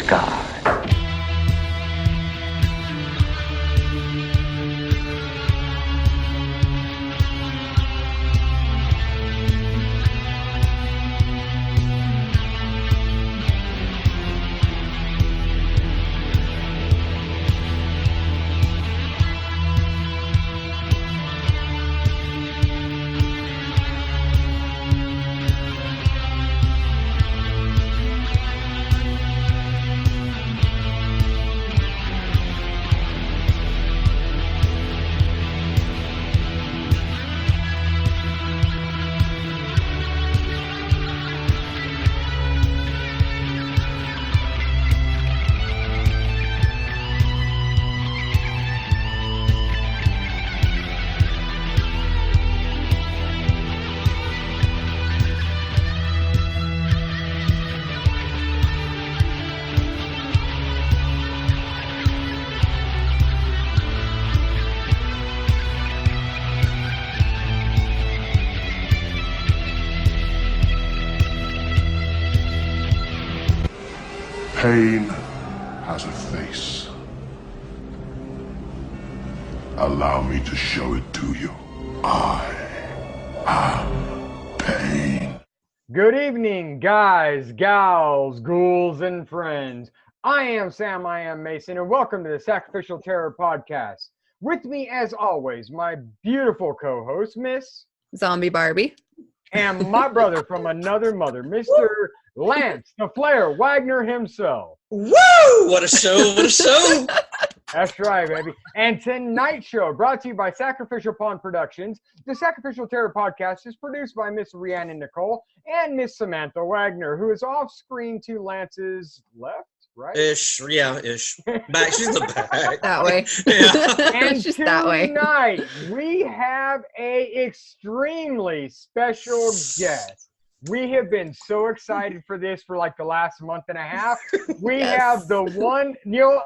sky. Pain has a face. Allow me to show it to you. I am pain. Good evening, guys, gals, ghouls, and friends. I am Sam, I am Mason, and welcome to the Sacrificial Terror Podcast. With me, as always, my beautiful co-host, Miss Zombie Barbie. And my brother from another mother, Mr. Lance, the Flair Wagner himself. Woo! What a show, what a show! That's right, baby. And tonight's show, brought to you by Sacrificial Pawn Productions. The Sacrificial Terror Podcast is produced by Miss Rhiannon Nicole and Miss Samantha Wagner, who is off screen to Lance's left, right? Ish. Back, she's the back. That way. Yeah. And Just that way. tonight, we have a extremely special guest. We have been so excited for this for like the last month and a half. We Yes. have the one,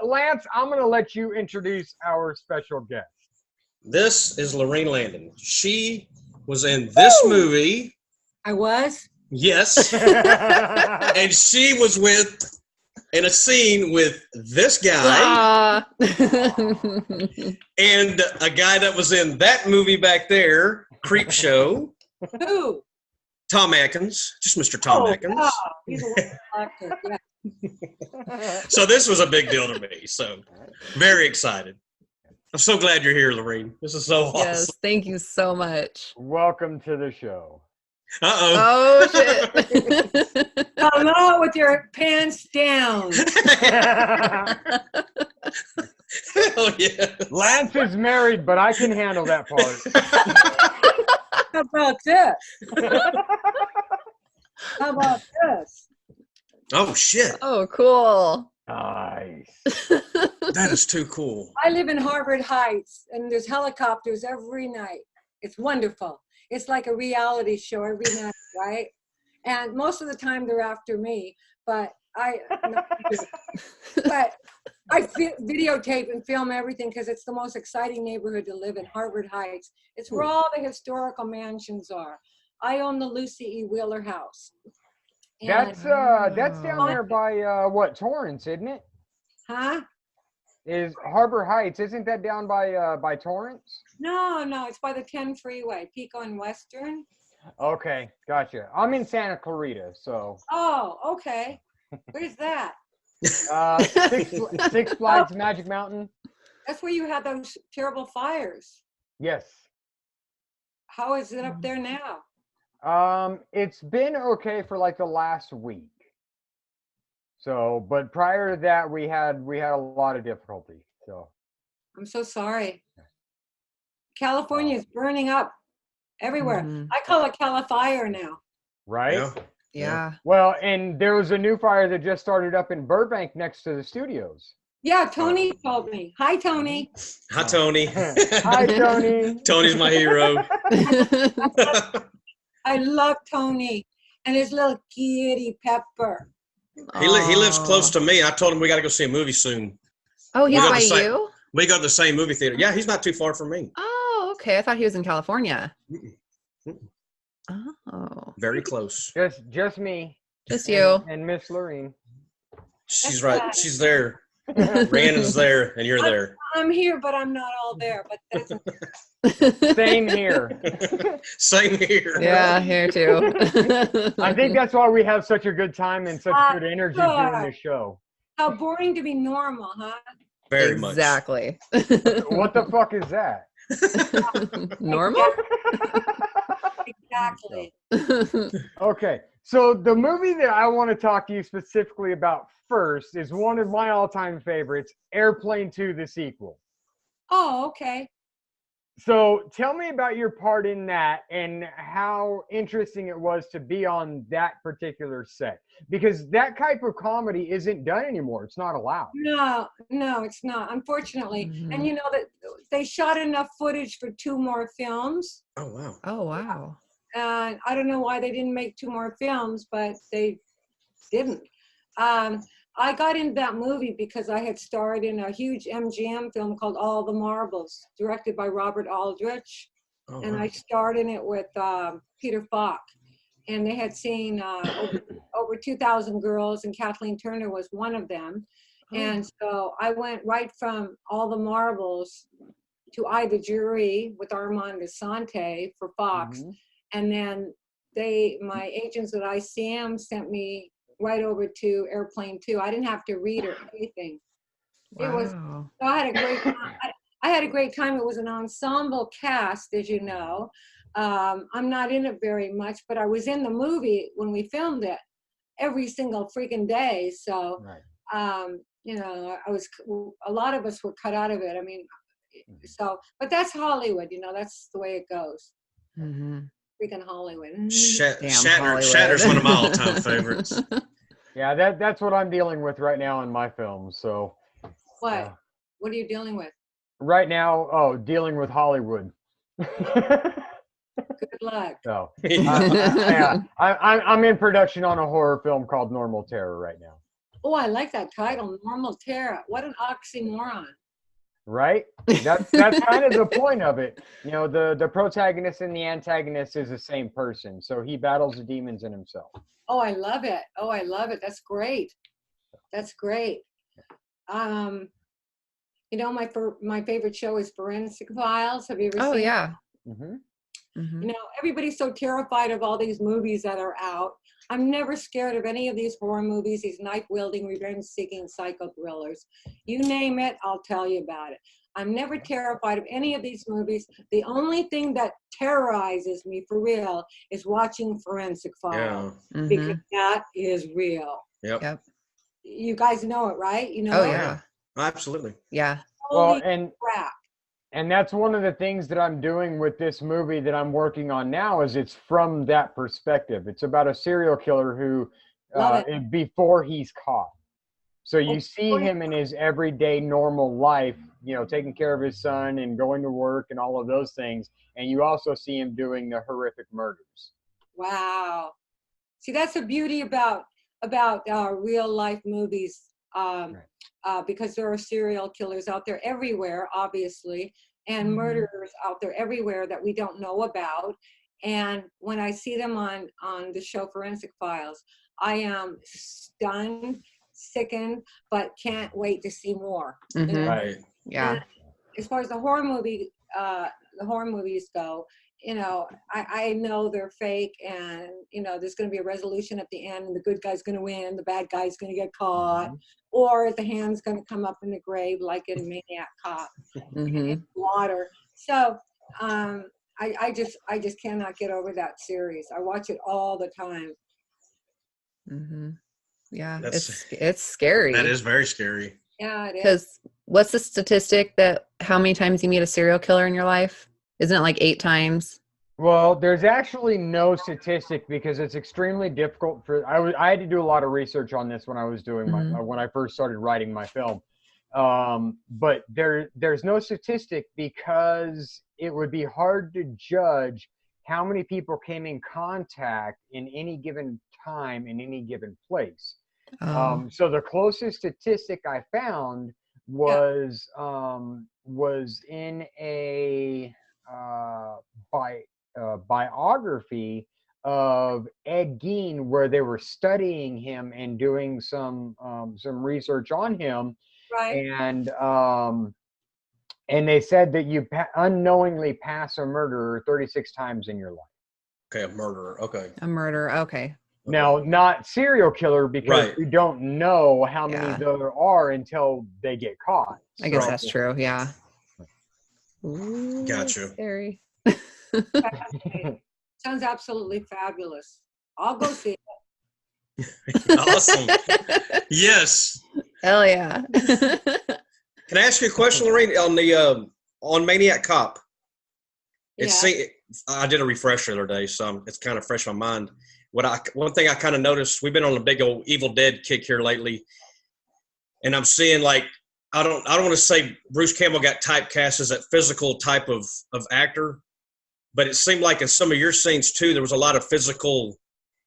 Lance, I'm going to let you introduce our special guest. This is Laurene Landon. She was in this movie. I was? Yes. And she was in a scene with this guy Ah. and a guy that was in that movie back there, Creep Show. Who? Tom Atkins, just Mr. Tom Atkins. Wow. He's a wonderful actor. Yeah. So this was a big deal to me. So very excited. I'm so glad you're here, Laurene. This is so awesome. Yes, thank you so much. Welcome to the show. Uh-oh. Oh, shit. Hello with your pants down. Hell yeah. Lance is married, but I can handle that part. How about this? How about this? Oh, shit. Oh, cool. Nice. That is too cool. I live in Harvard Heights, and there's helicopters every night. It's wonderful. It's like a reality show every night, right? And most of the time they're after me, but I videotape and film everything because it's the most exciting neighborhood to live in, Harvard Heights. It's where all the historical mansions are. I own the Lucy E. Wheeler house. And, That's down there by what, Torrance, isn't it? huh? Is Harbor Heights, isn't that down by Torrance? No, it's by the 10 freeway, Pico and Western. Okay, gotcha. I'm in Santa Clarita, so Oh, okay. Where's that? Six Flags Magic Mountain. That's where you had those terrible fires. Yes. How is it up there now? It's been okay for like the last week. So, but prior to that, we had a lot of difficulty. So, I'm so sorry. California is burning up everywhere. Mhm. I call it Califire now. right? Yeah. Yeah. Well, and there was a new fire that just started up in Burbank next to the studios. Yeah, Tony told me. Hi, Tony. Hi, Tony. Hi, Tony. Tony's my hero. I love Tony and his little kitty Pepper. He lives close to me. I told him we got to go see a movie soon. Oh, he's We got by the same- you? We go to the same movie theater. Yeah, he's not too far from me. Oh, okay. I thought he was in California. Mm-mm. Oh, Very close. Just me just you. and Miss Laurene. She's right. She's there. Rhiannon's there, and you're there. I'm here, but I'm not all there. But that's Same here. Same here. Yeah, here too. I think that's why we have such a good time and such good energy Sure. doing the show. how boring to be normal, huh? Very much. Exactly. What the fuck is that? Normal? Exactly. Okay, so the movie that I want to talk to you specifically about first is one of my all-time favorites, Airplane 2, the sequel. Oh, okay. So tell me about your part in that and how interesting it was to be on that particular set. Because that type of comedy isn't done anymore. It's not allowed. No, it's not, unfortunately. Mhm. And you know that they shot enough footage for 2 more films. Oh wow. Oh, wow. And I don't know why they didn't make 2 more films, but they didn't. I got into that movie because I had starred in a huge MGM film called All the Marbles, directed by Robert Aldrich. Oh, And wow. I starred in it with Peter Falk. And they had seen over 2,000 girls, and Kathleen Turner was one of them. And so I went right from All the Marbles to I, the Jury with Armand Asante for Fox. Mhm. And then my agents at ICM sent me right over to Airplane 2. I didn't have to read or anything. It was, Wow. so I had a great time. I had a great time. It was an ensemble cast, as you know. I'm not in it very much, but I was in the movie when we filmed it every single freaking day. So, Right. you know, a lot of us were cut out of it. I mean, so, but that's Hollywood, you know, that's the way it goes. Mm-hmm. Freaking Hollywood. Damn Shatner, Hollywood. Shatner's one of my all-time favorites. Yeah, that's what I'm dealing with right now in my films. So What? What are you dealing with? right now, dealing with Hollywood. Good luck. So Yeah. I'm in production on a horror film called Normal Terror right now. Oh, I like that title, Normal Terror. What an oxymoron. Right? That's kind of the point of it. You know, the protagonist and the antagonist is the same person. So he battles the demons in himself. Oh, I love it. Oh, I love it. That's great. That's great. You know, my favorite show is Forensic Files. Have you ever Oh, seen it? yeah. Mm-hmm. Mm-hmm. You know, everybody's so terrified of all these movies that are out. I'm never scared of any of these horror movies, these knife-wielding, revenge-seeking psycho thrillers. You name it, I'll tell you about it. I'm never terrified of any of these movies. The only thing that terrorizes me for real is watching Forensic Files, Mm-hmm. because that is real. Yep. Yep. You guys know it, right? You know Oh, it? yeah. Absolutely. Yeah. Holy Well, crap. and that's one of the things that I'm doing with this movie that I'm working on now is it's from that perspective. It's about a serial killer who, Love before he's caught. So you Oh, see boy. him in his everyday normal life, you know, taking care of his son and going to work and all of those things. And you also see him doing the horrific murders. Wow. See, that's the beauty about real life movies, because there are serial killers out there everywhere, obviously, and murderers out there everywhere that we don't know about. And when I see them on the show Forensic Files, I am stunned, sickened, but can't wait to see more. You Mhm. know? Right. Yeah. And as far as the horror movies go, you know, I know they're fake, and you know there's going to be a resolution at the end, and the good guy's going to win, the bad guy's going to get caught, or the hand's going to come up in the grave like in Maniac Cop, Mm-hmm. in water. So I just cannot get over that series. I watch it all the time. Mm-hmm. Yeah. That's- It's scary. That is very scary. Yeah, it is. Because what's the statistic that how many times you meet a serial killer in your life? Isn't it like 8 times? Well, there's actually no statistic because it's extremely difficult I had to do a lot of research on this when I was doing when I first started writing my film. But there's no statistic because it would be hard to judge how many people came in contact in any given time in any given place. So the closest statistic I found was in a biography of Ed Gein where they were studying him and doing some research on him, Right. and they said that you unknowingly pass a murderer 36 times in your life. Okay, a murderer. Okay. A murder. Okay. Now, not serial killer, because Right. we don't know how many Yeah. there are until they get caught. I guess So- that's true. Yeah. Ooh, Gotcha. Scary. Sounds absolutely fabulous. I'll go see it. Awesome. Yes. Hell yeah. Can I ask you a question, Laurene, on the on Maniac Cop? I did a refresher the other day, so it's kind of fresh in my mind. One thing I kind of noticed, we've been on a big old Evil Dead kick here lately, and I'm seeing, like, I don't want to say Bruce Campbell got typecast as that physical type of actor, but it seemed like in some of your scenes too, there was a lot of physical.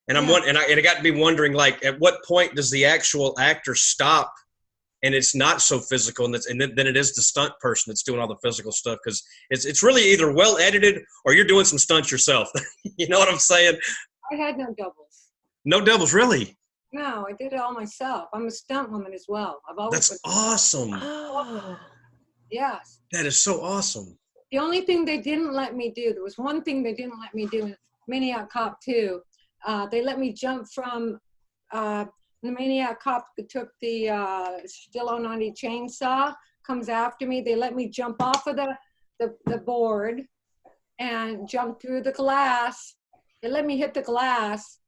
And it got me wondering, like, at what point does the actual actor stop and it's not so physical, and then it is the stunt person that's doing all the physical stuff? Because it's really either well edited or you're doing some stunts yourself. You know what I'm saying? I had no doubles. No doubles, really? No, I did it all myself. I'm a stunt woman as well. I've always That's been. awesome. Oh. Yes. That is so awesome. The only thing they didn't let me do, there was one thing they didn't let me do in Maniac Cop 2. They let me jump from the Maniac Cop took the Still 90 chainsaw, comes after me. They let me jump off of the board and jump through the glass. They let me hit the glass,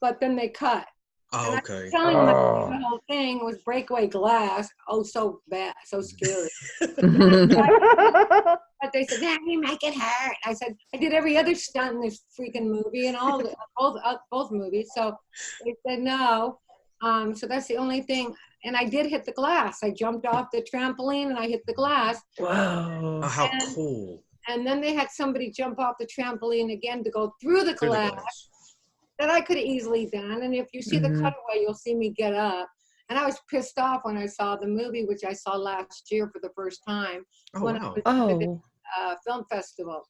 but then they cut. Oh, And okay. I'm telling them the whole thing was breakaway glass. Oh, so bad, so scary. But they said, "Yeah, you make it hurt." I said, "I did every other stunt in this freaking movie and both movies." So they said no. So that's the only thing. And I did hit the glass. I jumped off the trampoline and I hit the glass. Whoa. Oh, how cool. And then they had somebody jump off the trampoline again to go through the glass. That I could have easily done. And if you see the cutaway, you'll see me get up. And I was pissed off when I saw the movie, which I saw last year for the first time. Oh, when wow. I was at the film festival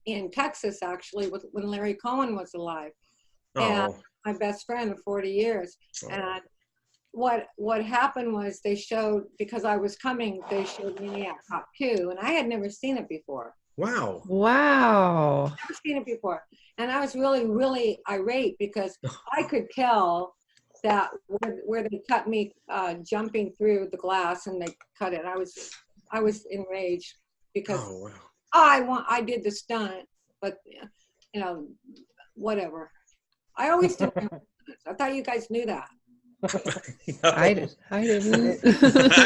in Texas, actually, when Larry Cohen was alive. And my best friend of 40 years. Oh. And what happened was they showed, because I was coming, they showed Maniac Cop 2, and I had never seen it before. Wow. Wow. Never seen it before. And I was really, really irate because I could tell that where they cut me jumping through the glass and they cut it. I was enraged because I did the stunt, but you know, whatever. I always do. I thought you guys knew that. No. I didn't. I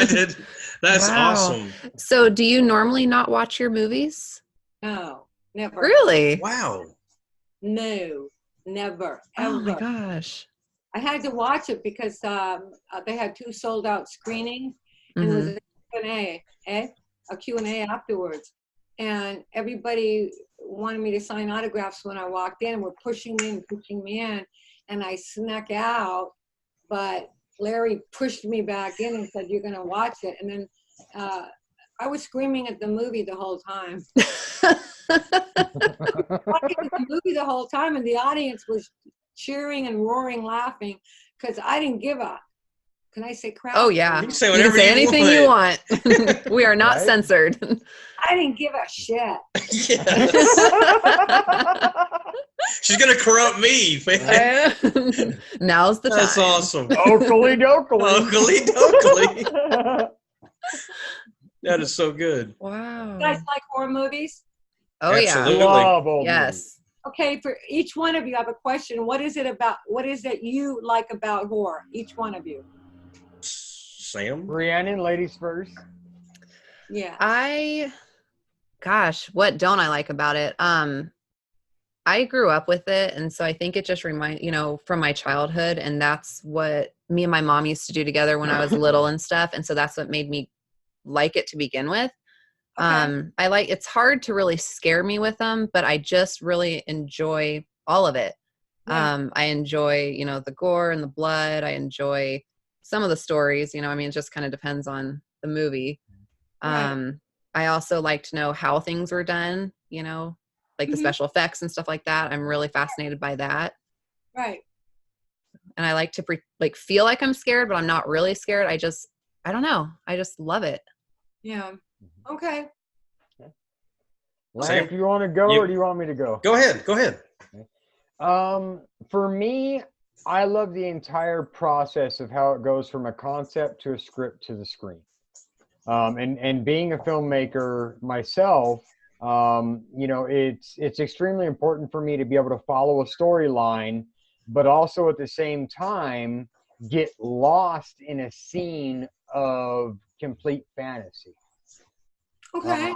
did. That's awesome. So do you normally not watch your movies? No, never. Really? Wow. No, never, ever. Oh my gosh. I had to watch it because they had 2 sold out screenings, and it was a Q&A afterwards. And everybody wanted me to sign autographs when I walked in, and were pushing me in, and I snuck out, but Larry pushed me back in and said, "You're gonna watch it." And then I was screaming at the movie the whole time. Watching the movie the whole time, and the audience was cheering and roaring, laughing, because I didn't give up. Can I say crap? Oh yeah. You can say You whatever can say anything you want. We are not Right? censored. I didn't give a shit. Yes. She's gonna corrupt me. Now's the time. That's awesome. Oakley dokley. Oakley dokley. That is so good. Wow. You guys like horror movies? Oh Absolutely. yeah. Love old Yes. Okay, for each one of you, I have a question. What is it you like about horror? Each one of you. Sam? Rhiannon, ladies first. Yeah. Gosh, what don't I like about it? I grew up with it, and so I think it just reminds, from my childhood, and that's what me and my mom used to do together when I was little and stuff, and so that's what made me like it to begin with. Okay. It's hard to really scare me with them, but I just really enjoy all of it. Yeah. I enjoy, the gore and the blood. I enjoy some of the stories, it just kind of depends on the movie. Right. I also like to know how things were done, like the special effects and stuff like that. I'm really fascinated by that. Right. And I like to feel like I'm scared, but I'm not really scared. I don't know. I just love it. Yeah. Okay. Lance, do you want to go or do you want me to go? Go ahead. Go ahead. For me, I love the entire process of how it goes from a concept to a script to the screen. And being a filmmaker myself, it's extremely important for me to be able to follow a storyline, but also at the same time get lost in a scene of complete fantasy. Okay.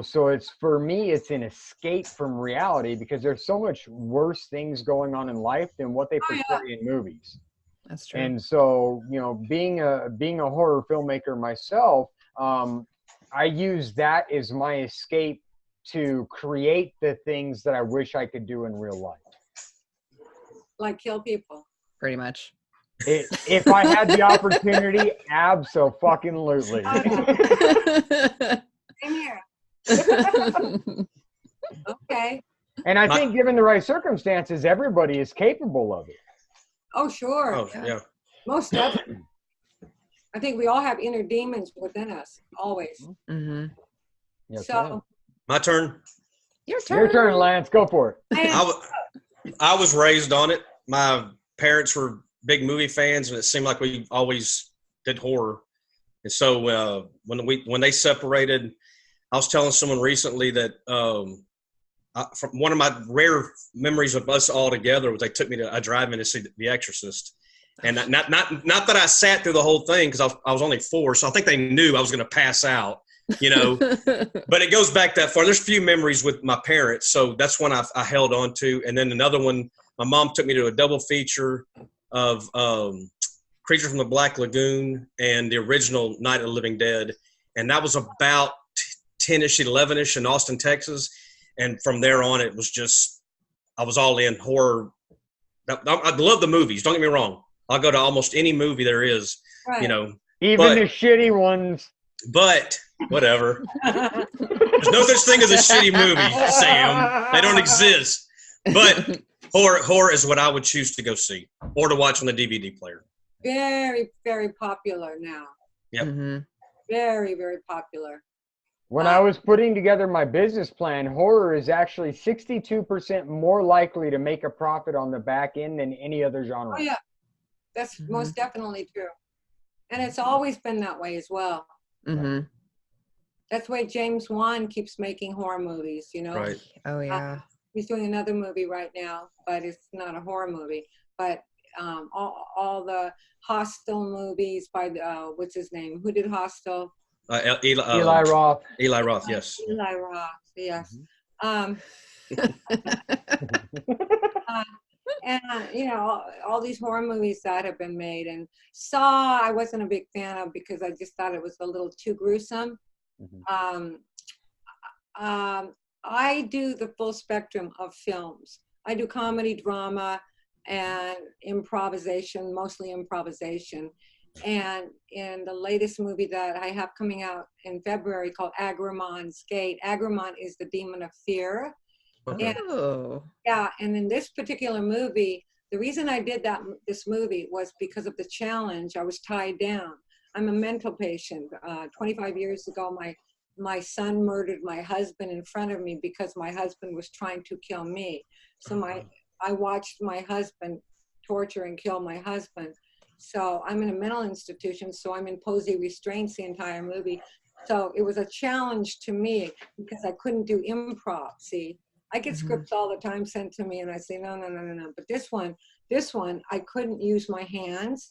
So for me, it's an escape from reality because there's so much worse things going on in life than what they portray in movies. That's true. And so, being a horror filmmaker myself, I use that as my escape to create the things that I wish I could do in real life. Like kill people. Pretty much. If I had the opportunity, abso-fucking-lutely. Same here. Okay. And I think given the right circumstances, everybody is capable of it. Oh, sure. Oh, yeah. Most definitely. I think we all have inner demons within us, always. Mm-hmm. Yes, So, My turn. Your turn. your turn, Lance. Go for it. I was raised on it. My parents were big movie fans, and it seemed like we always did horror. And so when they separated, I was telling someone recently that from one of my rare memories of us all together was they took me to a drive-in to see The Exorcist. And not that I sat through the whole thing because I was only 4, so I think they knew I was going to pass out, But it goes back that far. There's a few memories with my parents, so that's one I held on to. And then another one, my mom took me to a double feature of Creature from the Black Lagoon and the original Night of the Living Dead, and that was about 10-ish, 11-ish in Austin, Texas. And from there on, it was just I was all in horror. I love the movies. Don't get me wrong. I'll go to almost any movie there is, right. Even the shitty ones. But whatever. There's no such thing as a shitty movie, Sam. They don't exist. But horror is what I would choose to go see or to watch on the DVD player. Very, very popular now. Yep. Mm-hmm. Very, very popular. When I was putting together my business plan, horror is actually 62% more likely to make a profit on the back end than any other genre. Oh, yeah. That's most definitely true. And it's always been that way as well. Mm-hmm. That's why James Wan keeps making horror movies, Right. Oh, yeah. He's doing another movie right now, but it's not a horror movie. But all the Hostel movies by, what's his name? Who did Hostel? Eli Roth. Eli Roth, yes. Eli Roth, yes. And all these horror movies that have been made, and Saw I wasn't a big fan of because I just thought it was a little too gruesome. I do the full spectrum of films. I do comedy, drama, and improvisation, mostly improvisation. And in the latest movie that I have coming out in February called Agrimon's Gate, Agrimon is the demon of fear. Oh. And in this particular movie, the reason I did this movie was because of the challenge. I was tied down. I'm a mental patient. 25 years ago, my son murdered my husband in front of me because my husband was trying to kill me. So I watched my husband torture and kill my husband. So I'm in a mental institution, so I'm in posy restraints the entire movie. So it was a challenge to me because I couldn't do improv. See, I get scripts all the time sent to me, and I say, no. But this one, I couldn't use my hands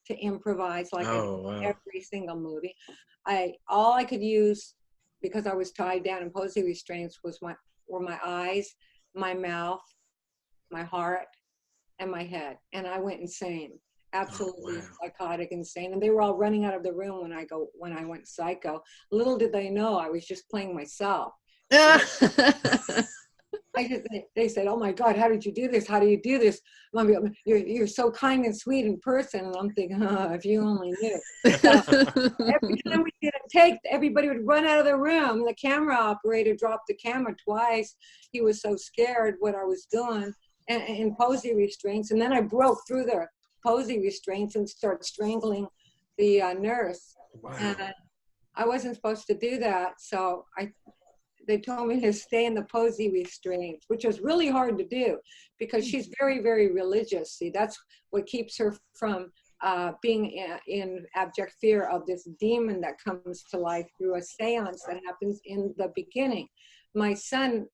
to improvise like every single movie. All I could use, because I was tied down in posy restraints, were my eyes, my mouth, my heart, and my head. And I went insane. Absolutely psychotic, insane. And they were all running out of the room when I went psycho. Little did they know I was just playing myself. They said, "Oh my God, how did you do this? How do you do this? Mommy, you're so kind and sweet in person." And I'm thinking, if you only knew. So every time we did a take, everybody would run out of the room. The camera operator dropped the camera twice. He was so scared what I was doing and in posy restraints. And then I broke through the posy restraints and started strangling the nurse. Wow. And I wasn't supposed to do that. So they told me to stay in the posy restraints, which was really hard to do because she's very, very religious. See, that's what keeps her from being in abject fear of this demon that comes to life through a seance that happens in the beginning. My son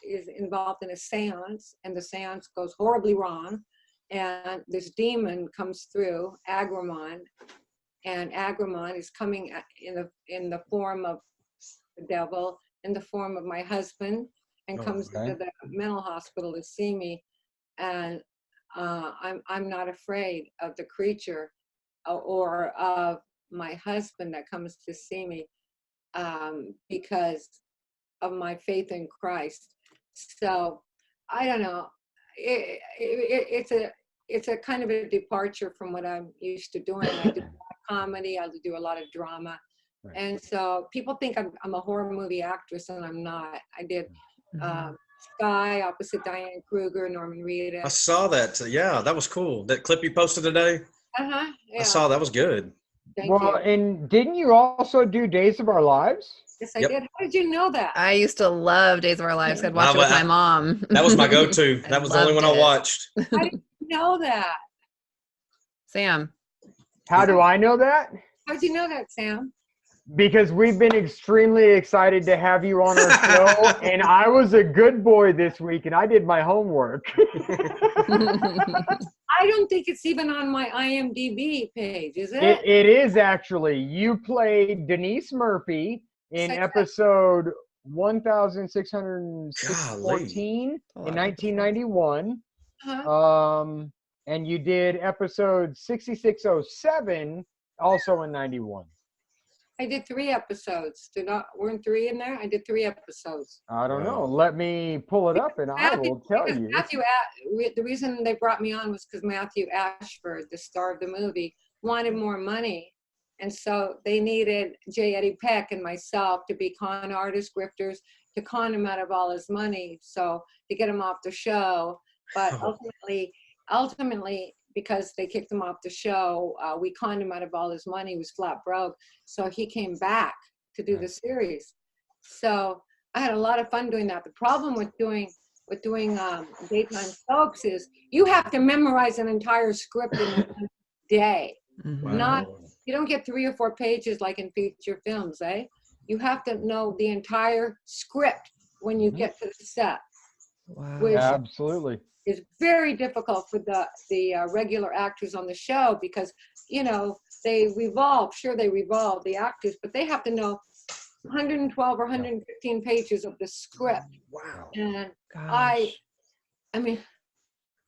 is involved in a seance, and the seance goes horribly wrong. And this demon comes through, Agramon, and Agramon is coming in the form of the devil, in the form of my husband, and comes to the mental hospital to see me. And I'm not afraid of the creature or of my husband that comes to see me because of my faith in Christ. So I don't know. It's a kind of a departure from what I'm used to doing. I do a lot of comedy. I do a lot of drama. Right. And so people think I'm a horror movie actress, and I'm not. I did Sky opposite Diane Kruger, Norman Reedus. I saw that. Yeah, that was cool. That clip you posted today. Yeah. I saw that was good. Thank you. And didn't you also do Days of Our Lives? Yes, I did. How did you know that? I used to love Days of Our Lives. I'd watch it with my mom. That was my go-to. That was the only one I watched. I didn't know that. Sam. How do I know that? How'd you know that, Sam? Because we've been extremely excited to have you on our show, and I was a good boy this week, and I did my homework. I don't think it's even on my IMDb page, is it? It is actually. You played Denise Murphy in episode 1614 in 1991. And you did episode 6607 also in 91. I did 3 episodes. Weren't 3 in there? I did 3 episodes. I don't know. Let me pull it up and I will tell you. The reason they brought me on was because Matthew Ashford, the star of the movie, wanted more money. And so they needed J. Eddie Peck and myself to be con artist grifters to con him out of all his money. So to get him off the show. But ultimately, because they kicked him off the show, we conned him out of all his money. He was flat broke. So he came back to do the series. So I had a lot of fun doing that. The problem with doing daytime soaps is you have to memorize an entire script in a day. Wow. You don't get 3 or 4 pages like in feature films, eh? You have to know the entire script when you get to the set. Wow. Which absolutely is very difficult for the regular actors on the show because, they revolve. Sure, they revolve, the actors, but they have to know 112 or 115 pages of the script. Wow. And Gosh. I mean,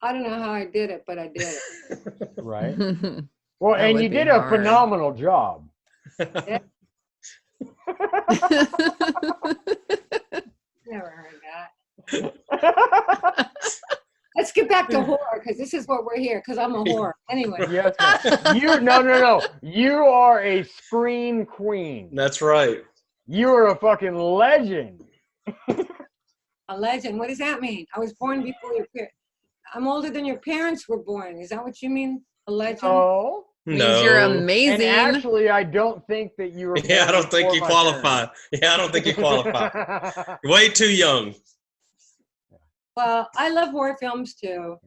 I don't know how I did it, but I did it. Right. Well, That and would you be did a hard. phenomenal job. Yeah. Never heard that. Let's get back to horror because this is what we're here. Because I'm a whore anyway. Yes. No. You are a scream queen. That's right. You are a fucking legend. A legend. What does that mean? I was born before your parents. I'm older than your parents were born. Is that what you mean? A legend? Oh. Means you're amazing. And actually, I don't think that you were. Yeah, I don't think you qualify. Yeah, I don't think you qualify. You're way too young. Well, I love horror films too.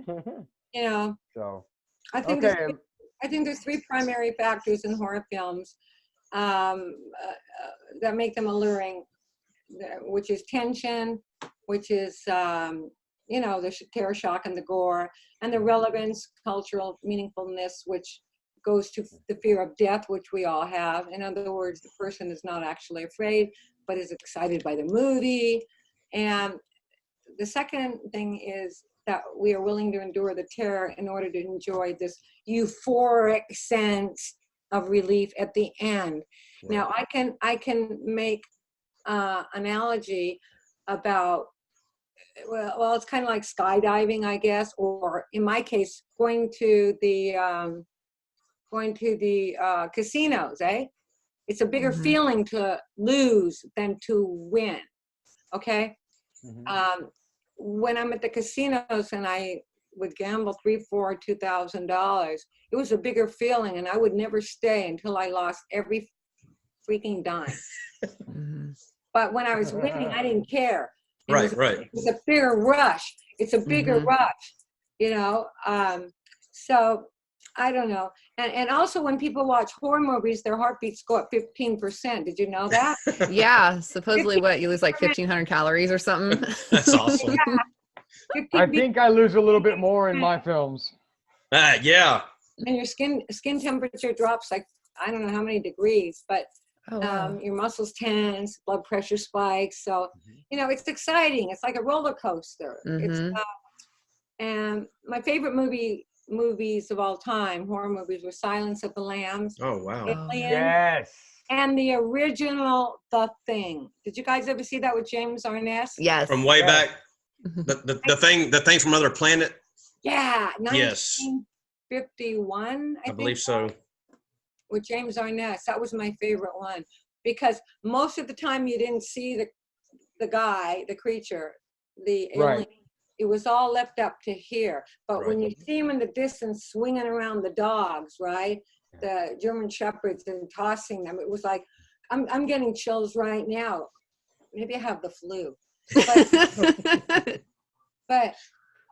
So. I think there's 3 primary factors in horror films that make them alluring, which is tension, which is the terror, shock, and the gore, and the relevance, cultural meaningfulness, which goes to the fear of death, which we all have. In other words, the person is not actually afraid, but is excited by the movie. And the second thing is that we are willing to endure the terror in order to enjoy this euphoric sense of relief at the end. Right. Now, I can make analogy about well, it's kind of like skydiving, I guess, or in my case, going to the casinos, eh? It's a bigger feeling to lose than to win. Okay. When I'm at the casinos and I would gamble $3,000, $4,000, $2,000, it was a bigger feeling, and I would never stay until I lost every freaking dime. But when I was winning, I didn't care. Right. It was a bigger rush. It's a bigger rush, you know. So I don't know. And also when people watch horror movies, their heartbeats go up 15%. Did you know that? Yeah, supposedly what, you lose like 1,500 calories or something? That's awesome. I think I lose a little bit more in my films. Yeah. And your skin temperature drops like, I don't know how many degrees, but your muscles tense, blood pressure spikes. So, you know, it's exciting. It's like a roller coaster. And my favorite movies of all time, horror movies, were Silence of the Lambs. Oh, wow. Alien, Yes. and the original The Thing. Did you guys ever see that with James Arness? Yes. From way back. The thing from another planet. Yeah. Yes. 1951, I think. Believe so. With James Arness. That was my favorite one, because most of the time you didn't see the guy, the creature, the alien. Right. It was all left up to here. But when you see him in the distance swinging around the dogs, right? The German Shepherds, and tossing them, it was like, I'm getting chills right now. Maybe I have the flu. But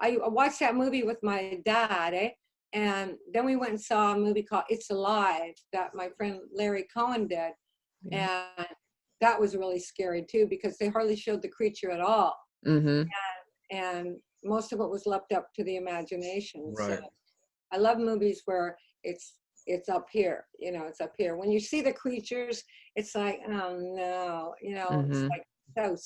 I watched that movie with my dad, and then we went and saw a movie called It's Alive that my friend Larry Cohen did. And that was really scary too, because they hardly showed the creature at all. And most of it was left up to the imagination. Right. So I love movies where it's up here, you know, it's up here. When you see the creatures, it's like, oh no, you know, it's like so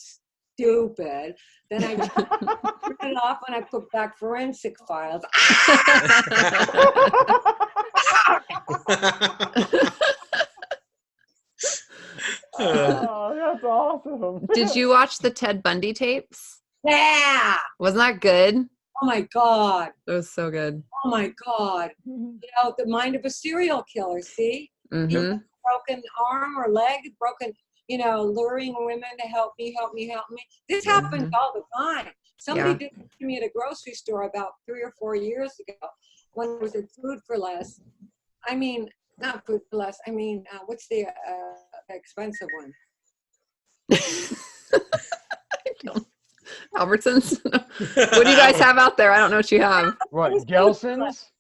stupid. Then I turn it off when I put back Forensic Files. Oh, that's awesome. Did you watch the Ted Bundy tapes? Yeah. Wasn't that good? Oh my God. It was so good. Oh my God. You know, the mind of a serial killer, see? Broken arm or leg, broken, you know, luring women to help me. This happens all the time. Somebody did it to me at a grocery store about 3 or 4 years ago when it was at Food for Less. I mean, not Food for Less. I mean, what's the expensive one? Albertsons? What do you guys have out there? I don't know what you have. What, Gelson's?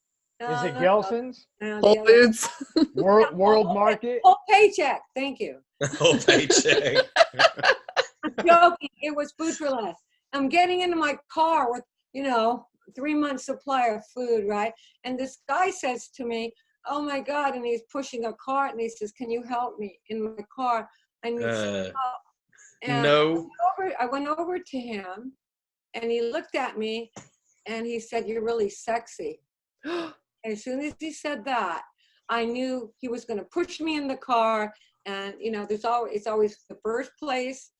Is it Gelson's? Whole Foods? World Market? Whole Paycheck. Thank you. Whole Paycheck. I'm joking. It was Food for Less. I'm getting into my car with, you know, 3 months supply of food, right? And this guy says to me, oh my God, and he's pushing a cart, and he says, can you help me in my car? I need some help. And No. I went over to him, and he looked at me, and he said, you're really sexy. And as soon as he said that, I knew he was going to push me in the car. And, you know, it's always the first place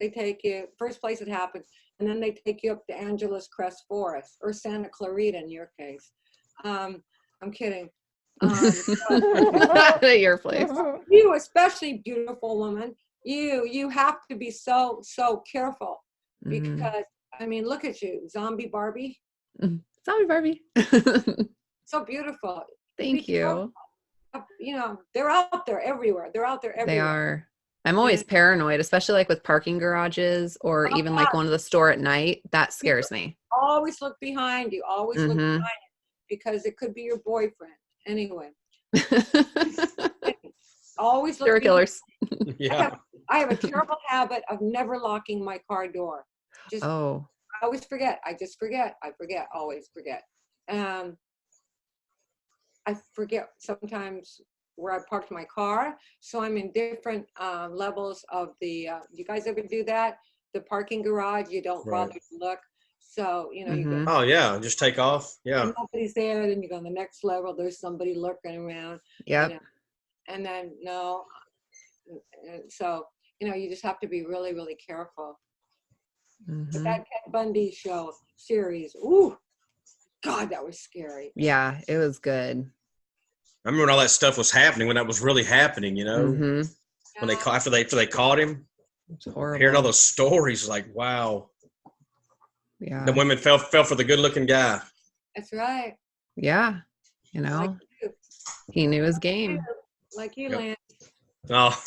they take you, first place it happens. And then they take you up to Angeles Crest Forest, or Santa Clarita in your case. I'm kidding. At your place. You, especially beautiful woman, you have to be so careful, because I mean, look at you, zombie Barbie. Zombie Barbie. So beautiful. Thank you. You know, they're out there everywhere. They are. I'm always paranoid, especially like with parking garages, or even like going to the store at night. That scares me. Always look behind you. Always look behind you, because it could be your boyfriend. Anyway. Always look. Serial killers. Yeah. I have a terrible habit of never locking my car door. I always forget. I always forget. I forget sometimes where I parked my car. So I'm in different levels of the, you guys ever do that? The parking garage, you don't bother to look. So, you know, you go, oh yeah, just take off. Yeah. nobody's there, then you go on the next level, there's somebody lurking around. Yep. You know, and then so, you know, you just have to be really, really careful. But that Ted Bundy show series, ooh, God, that was scary. Yeah, it was good. I remember when all that stuff was happening, when that was really happening, you know, when they after they caught him. It's horrible. Hearing all those stories, like, wow. Yeah. The women fell for the good-looking guy. That's right. Yeah. You know, he knew his game. Like you, Yep. Lance. Oh.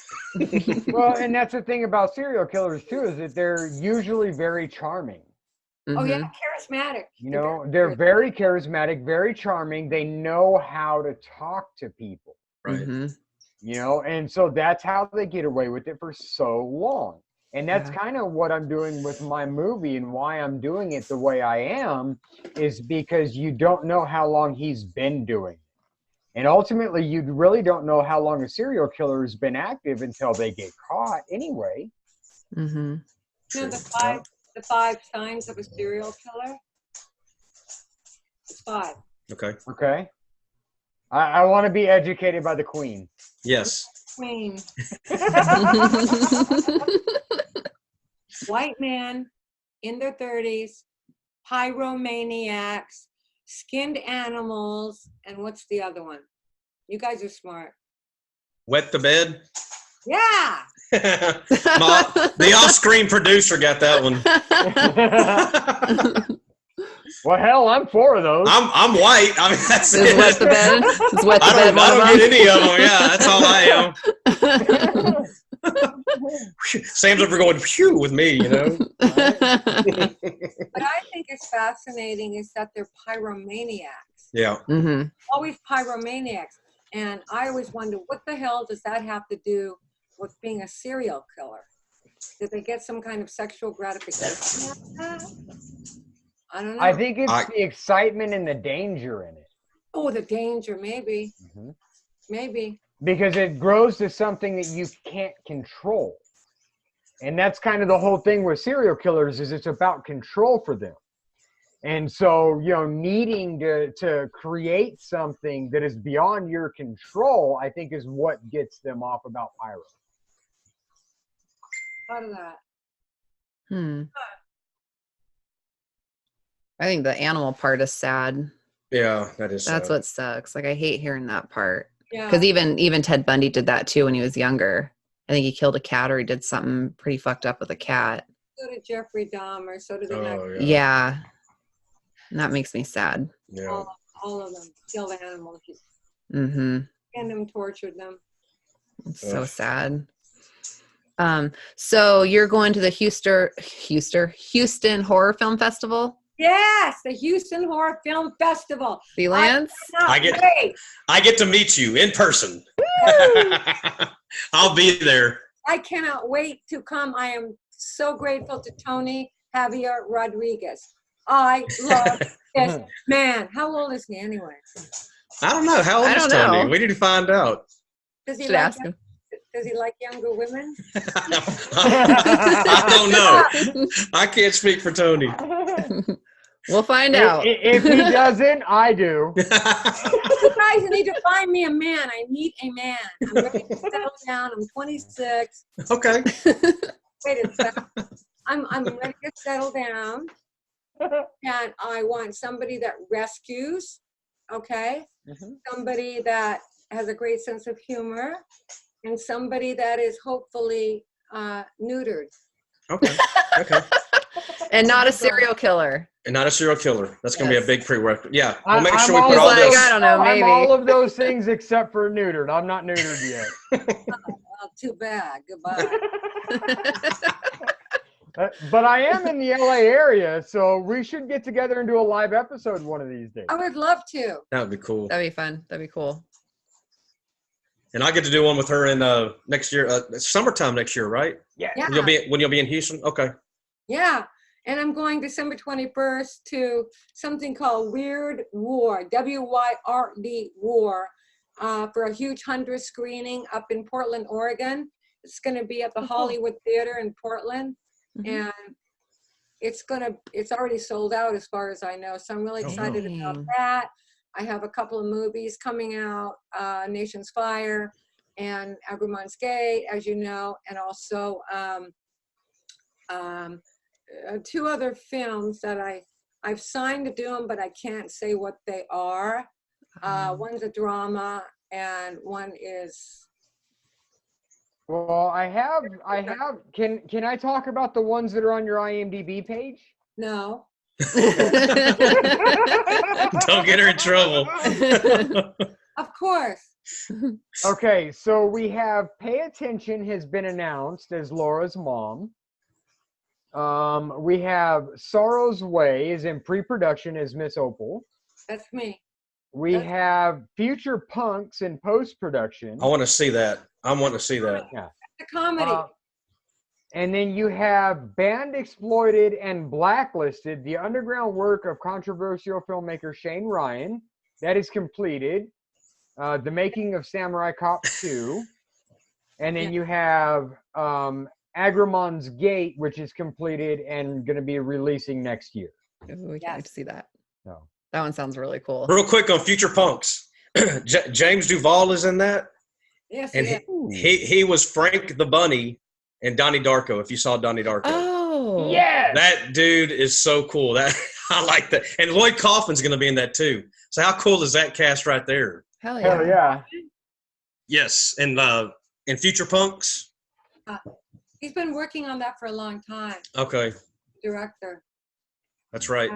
Well, and that's the thing about serial killers too, is that they're usually very charming. Oh yeah, charismatic. You know, they're very charismatic, very charming. They know how to talk to people. Right. You know, and so that's how they get away with it for so long. And that's kind of what I'm doing with my movie, and why I'm doing it the way I am is because you don't know how long he's been doing it. And ultimately, you really don't know how long a serial killer has been active until they get caught anyway. You know the five signs of a serial killer? It's 5. Okay. I want to be educated by the queen. Yes. Queen. White man in their 30s, pyromaniacs, skinned animals, and what's the other one? You guys are smart. Wet the bed. Yeah. The off-screen producer got that one. Well, hell, I'm 4 of those. I'm white. I mean, that's it. Wet the bed. It's wet the bed. I don't get any of them. Yeah, that's all I am. Sam's over going phew with me, you know. What I think is fascinating is that they're pyromaniacs. Yeah. Always pyromaniacs. And I always wonder, what the hell does that have to do with being a serial killer? Did they get some kind of sexual gratification out of that? I don't know. I think it's the excitement and the danger in it. Oh, the danger, maybe. Maybe. Because it grows to something that you can't control. And that's kind of the whole thing with serial killers, is it's about control for them. And so, you know, needing to create something that is beyond your control, I think, is what gets them off about pyro. Thought of that. I think the animal part is sad. Yeah, that is. That's what sucks. Like, I hate hearing that part. Yeah. Because even Ted Bundy did that too when he was younger. I think he killed a cat, or he did something pretty fucked up with a cat. So did Jeffrey Dahmer. So did the next. Yeah. And that makes me sad. Yeah. All of them killed animals. And them tortured them. It's so sad. So you're going to the Houston Horror Film Festival? Yes, the Houston Horror Film Festival. See, Lance? I get to meet you in person. I'll be there. I cannot wait to come. I am so grateful to Tony Javier Rodriguez. I love this man. How old is he anyway? I don't know. How old is Tony? We need to find out. Does he Should like ask him. Does he like younger women? I don't know. I can't speak for Tony. We'll find out. If he doesn't, I do. You guys need to find me a man. I need a man. I'm ready to settle down. I'm 26. Okay. Wait a second. I'm ready to settle down. And I want somebody that rescues, okay? Somebody that has a great sense of humor, and somebody that is hopefully neutered. Okay. And not a serial killer. And not a serial killer. That's going to be a big prerequisite. Yeah. We'll make I'm sure we put all this. I don't know, maybe. I'm all of those things except for neutered. I'm not neutered yet. Oh, too bad. Goodbye. But I am in the LA area, so we should get together and do a live episode one of these days. I would love to. That would be cool. That'd be fun. That'd be cool. And I get to do one with her in next year. It's summertime next year, right? Yeah. When you'll be in Houston? Okay. Yeah. And I'm going December 21st to something called Weird War, WYRD War, for a huge 100 screening up in Portland, Oregon. It's going to be at the Hollywood Theater in Portland. And it's already sold out as far as I know. So I'm really excited about that. I have a couple of movies coming out, Nation's Fire and Agremont's Gate, as you know, and also two other films that I've signed to do them, but I can't say what they are. One's a drama, and one is. Well, I have. Can I talk about the ones that are on your IMDb page? No. Don't get her in trouble. Of course. Okay, so we have Pay Attention has been announced as Laura's mom. We have Sorrow's Way is in pre-production as Miss Opal. That's me. We have Future Punks in post-production. I want to see that. I want to see that. Yeah. The comedy. And then you have Banned, Exploited, and Blacklisted, the underground work of controversial filmmaker Shane Ryan. That is completed. The Making of Samurai Cop 2. And then you have Agramon's Gate, which is completed and going to be releasing next year. Ooh, we can't wait to see that. So. That one sounds really cool. Real quick on Future Punks. James Duvall is in that. Yes, And he was Frank the Bunny in Donnie Darko, if you saw Donnie Darko. Oh. Yes! That dude is so cool. That I like that. And Lloyd Kaufman's going to be in that too. So how cool is that cast right there? Hell yeah. Hell yeah. Yes. And Future Punks. he's been working on that for a long time. Okay. Director. That's right.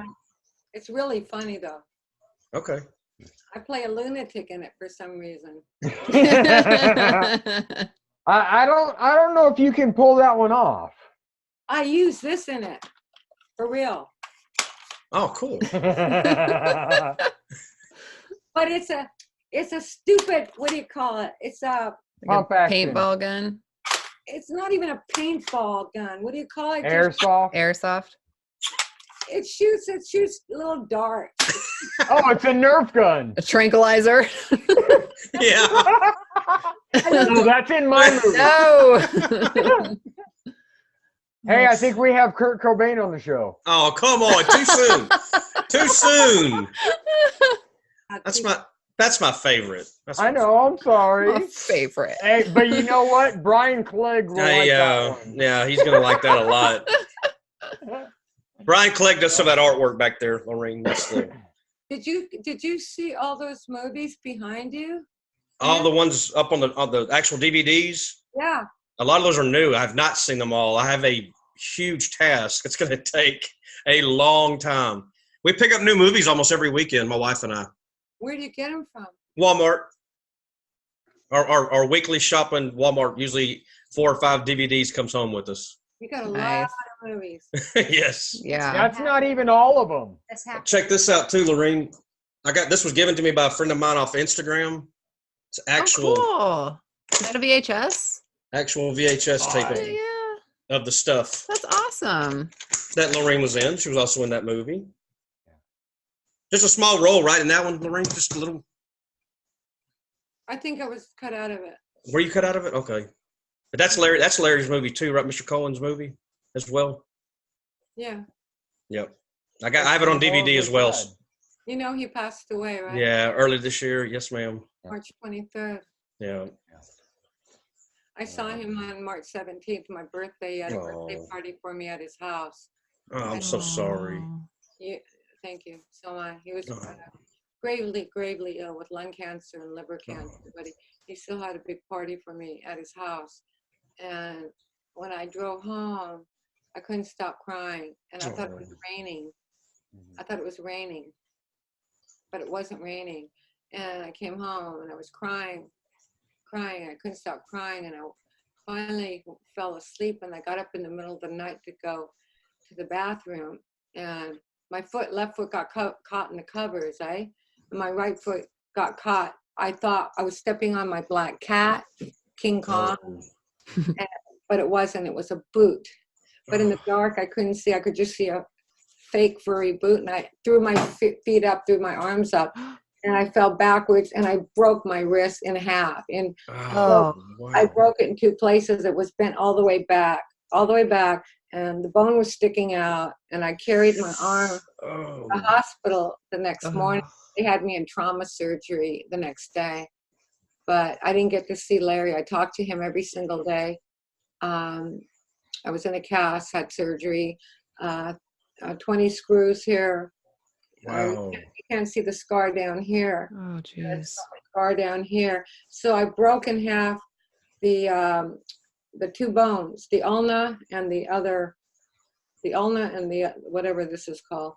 It's really funny though. Okay. I play a lunatic in it for some reason. I don't know if you can pull that one off. I use this in it. For real. Oh, cool. But it's a stupid, what do you call it? It's a Pump action. Paintball gun. It's not even a paintball gun. What do you call it? Airsoft. Airsoft. It shoots little darts. Oh, it's a Nerf gun. A tranquilizer. Yeah. No, that's in my movie. No. Hey, I think we have Kurt Cobain on the show. Oh, come on. Too soon. Too soon. That's my favorite. I know. I'm sorry. My favorite. Hey, but you know what? Brian Clegg will like that one. Yeah, he's gonna like that a lot. Brian Clegg does some of that artwork back there, Laurene. That's the Did you see all those movies behind you? all the ones up on the actual DVDs. Yeah. A lot of those are new. I have not seen them all. I have a huge task. It's going to take a long time. We pick up new movies almost every weekend, my wife and I. Where do you get them from? Walmart. Our weekly shopping, Walmart, usually 4 or 5 DVDs comes home with us. You got a Nice. lot of movies. Yes. Yeah. That's not even all of them. That's happening. Check this out too, Laurene. This was given to me by a friend of mine off Instagram. It's actual Oh, cool. Is that a VHS? actual VHS Oh, tape yeah. of the stuff That's awesome. that Laurene was in. She was also in that movie. Just a small role, right, in that one, Laurene? Just a little. I think I was cut out of it. Were you cut out of it? Okay. But that's Larry. That's Larry's movie too, right? Mr. Cohen's movie as well. Yeah. Yep. I have it on DVD as well. You know he passed away, right? Yeah, early this year. Yes, ma'am. March 23rd. Yeah. I saw him on March 17th, my birthday. He had a birthday party for me at his house. Oh, I'm so sorry. Yeah, thank you. So he was gravely ill with lung cancer and liver cancer, but he still had a big party for me at his house. And when I drove home, I couldn't stop crying, and I thought it was raining. I thought it was raining, but it wasn't raining. And I came home and I was crying. I couldn't stop crying, and I finally fell asleep. And I got up in the middle of the night to go to the bathroom, and my left foot got caught in the covers, and my right foot got caught. I thought I was stepping on my black cat, King Kong, but it wasn't. It was a boot. But in the dark, I couldn't see. I could just see a fake furry boot, and I threw my feet up, threw my arms up, and I fell backwards, and I broke my wrist in half. And Wow. I broke it in 2 places. It was bent all the way back, and the bone was sticking out. And I carried my arm to the hospital the next morning. They had me in trauma surgery the next day, but I didn't get to see Larry. I talked to him every single day. I was in a cast, had surgery. 20 screws here. Wow. You can't see the scar down here. Oh, jeez. Scar down here. So I broke in half the two bones, the ulna and the whatever this is called.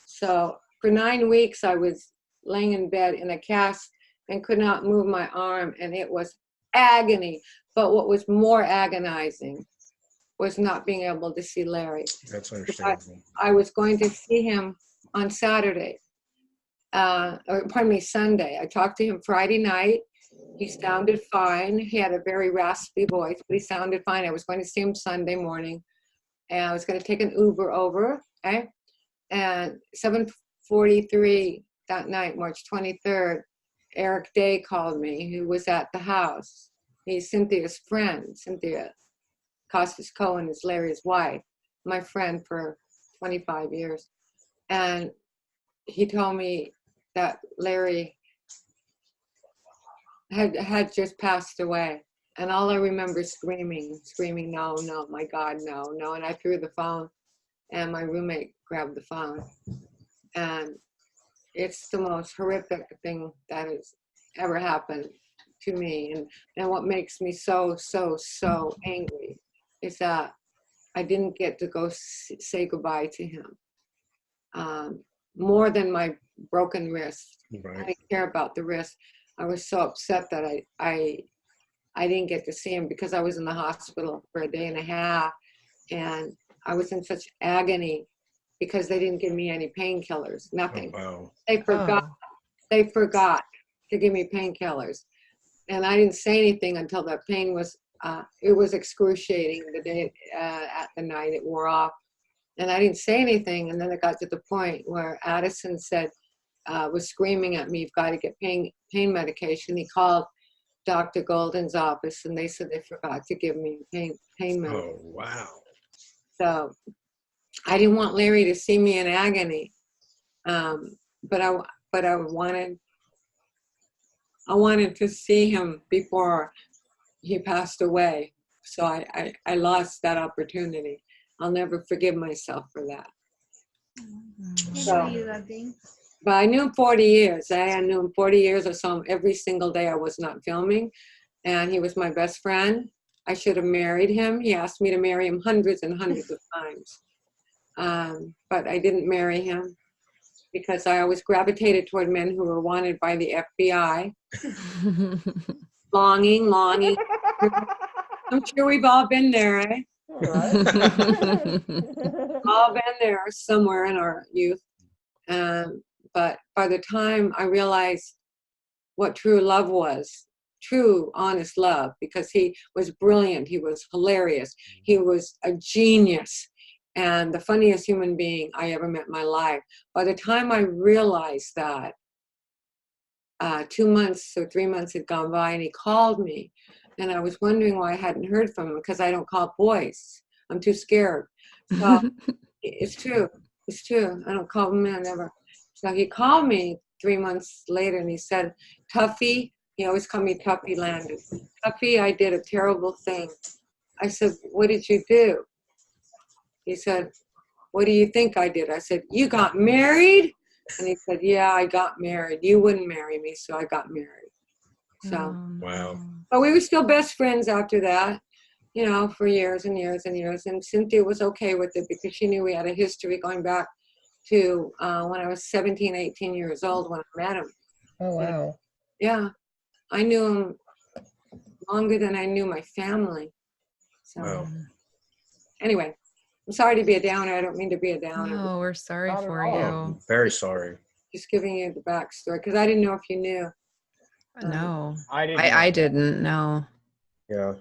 So for 9 weeks, I was laying in bed in a cast and could not move my arm, and it was agony. But what was more agonizing was not being able to see Larry. That's understandable. I was going to see him on Saturday, Sunday. I talked to him Friday night. He sounded fine. He had a very raspy voice, but he sounded fine. I was going to see him Sunday morning, and I was going to take an Uber over, okay? And 7:43 that night, March 23rd, Eric Day called me, who was at the house. He's Cynthia's friend. Cynthia Costas Cohen is Larry's wife, my friend for 25 years. And he told me that Larry had just passed away. And all I remember is screaming, no, my God, no. And I threw the phone, and my roommate grabbed the phone. And it's the most horrific thing that has ever happened to me. And what makes me so angry is that I didn't get to go say goodbye to him. More than my broken wrist. Right. I didn't care about the wrist. I was so upset that I didn't get to see him because I was in the hospital for a day and a half, and I was in such agony because they didn't give me any painkillers, nothing. Oh, wow. They forgot to give me painkillers. And I didn't say anything until the pain was, it was excruciating the day, at the night it wore off. And I didn't say anything. And then it got to the point where Addison said, was screaming at me, you've got to get pain medication. He called Dr. Golden's office, and they said they forgot to give me pain medication. Oh, wow. So I didn't want Larry to see me in agony. But I wanted to see him before he passed away. So I lost that opportunity. I'll never forgive myself for that. But I knew him 40 years. I knew him 40 years. I saw him every single day I was not filming. And he was my best friend. I should have married him. He asked me to marry him hundreds and hundreds of times. But I didn't marry him because I always gravitated toward men who were wanted by the FBI. Longing. I'm sure we've all been there, eh? All been there somewhere in our youth. But by the time I realized what true love was, true, honest love, because he was brilliant, he was hilarious, he was a genius, and the funniest human being I ever met in my life. By the time I realized that, 2 months or 3 months had gone by, and he called me, and I was wondering why I hadn't heard from him, because I don't call boys. I'm too scared. So it's true. I don't call men ever. So he called me 3 months later, and he said, Tuffy, he always called me Tuffy Landon. Tuffy, I did a terrible thing. I said, what did you do? He said, what do you think I did? I said, you got married? And he said, yeah, I got married. You wouldn't marry me, so I got married. So, wow. But we were still best friends after that, for years and years and years. And Cynthia was okay with it because she knew we had a history going back to when I was 17, 18 years old when I met him. Oh, wow. Yeah. I knew him longer than I knew my family. So, Wow. Anyway, I'm sorry to be a downer. I don't mean to be a downer. Oh, we're sorry Not at for all. you. Very sorry. Just giving you the backstory because I didn't know if you knew. No, I didn't. I didn't know. Yeah.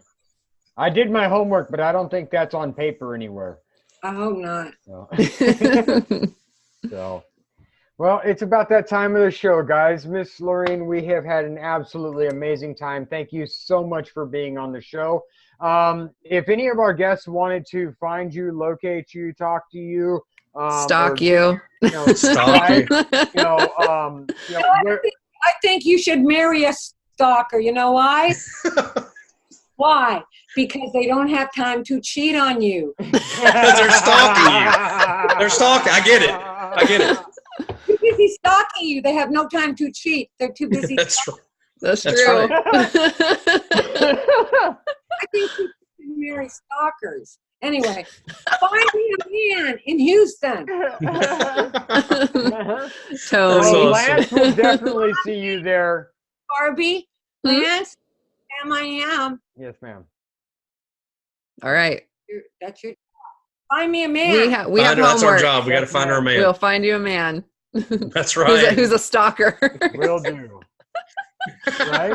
I did my homework, but I don't think that's on paper anywhere. I hope not. So, so, well, it's about that time of the show, guys. Miss Laurene, we have had an absolutely amazing time. Thank you so much for being on the show. If any of our guests wanted to find you, locate you, talk to you, Stalk you. Stalk you. I think you should marry a stalker. You know why? Why? Because they don't have time to cheat on you. Because they're stalking you. They're stalking. I get it. Too busy stalking you. They have no time to cheat. They're too busy. That's true. That's That's true. right. I think people should marry stalkers. Anyway, find me a man in Houston. Totally. Well, awesome. Lance will definitely see you there. Barbie, Lance, I am. Yes, ma'am. All right. That's your. Find me a man. We have That's our homework. job. We got to find her a man. We'll find you a man. That's right. Who's a stalker. Will do. Right?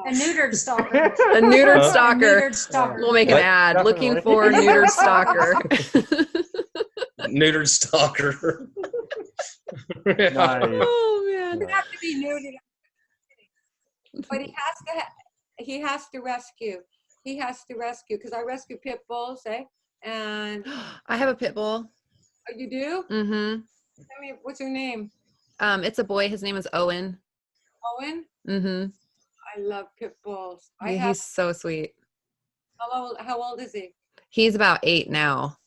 A neutered stalker. A neutered Huh? stalker. Neutered stalker. We'll make an What? ad. Definitely. Looking for a neutered stalker. Neutered stalker. Nice. Oh man. doesn't have to be neutered. But he has to rescue. He has to rescue because I rescue pit bulls, and I have a pit bull. oh, you do? Mm-hmm. Tell me, what's your name? It's a boy. His name is Owen. Owen. Mm-hmm. I love pit bulls. He's so sweet. How old is he? He's about 8 now.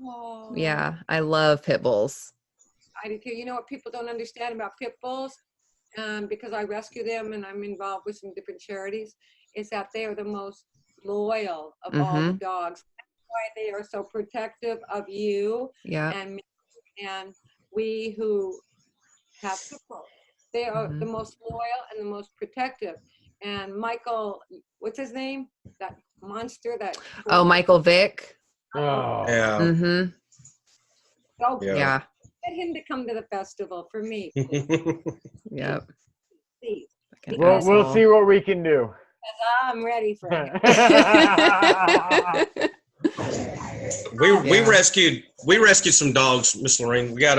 Oh, Yeah, I love pit bulls. I do too. You know what people don't understand about pit bulls? Because I rescue them and I'm involved with some different charities, is that they are the most loyal of all the dogs. That's why they are so protective of you Yeah. and me and we who have pit bulls. They are the most loyal and the most protective. And Michael, what's his name? That monster that. Oh, Michael Vick. Oh. Yeah. Mm-hmm. So Yeah. get him to come to the festival for me, Yep. please. Fucking We'll asshole. see what we can do. I'm ready for him. We rescued some dogs, Miss Laurene. We got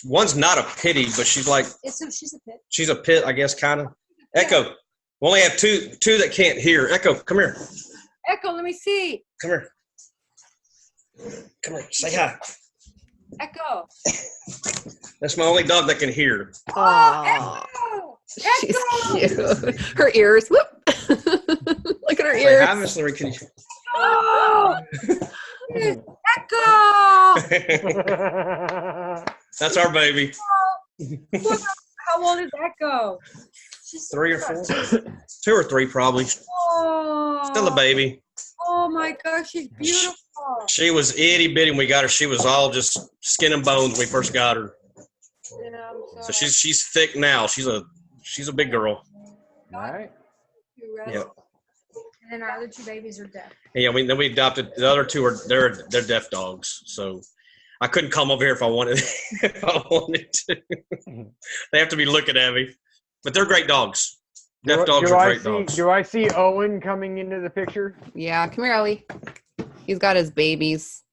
one's not a pity, but she's She's a pit. she's a pit, I guess, kind of. Echo. We only have two that can't hear. Echo, come here. Echo, let me see. Come here. Come here. Say hi. Echo. That's my only dog that can hear. Aw. Echo. She's Echo. cute. Her ears. Whoop. Look at her Say hi, ears. Miss Laurene. Can you? Oh, Echo. That's our baby. How old is Echo? She's 3 or 4. 2 or 3 probably. Oh, Still a baby. Oh my gosh, she's beautiful. She was itty bitty when we got her. She was all just skin and bones when we first got her. Yeah, I'm So sorry. she's thick now. She's a big girl. All right. Yep. And then our other 2 babies are deaf. Yeah, then we adopted the other 2 they're deaf dogs. So I couldn't come over here if I wanted if I wanted to. They have to be looking at me. But they're great dogs. Deaf dogs are great dogs. Do I see Owen coming into the picture? Yeah, come here, Ellie. He's got his babies.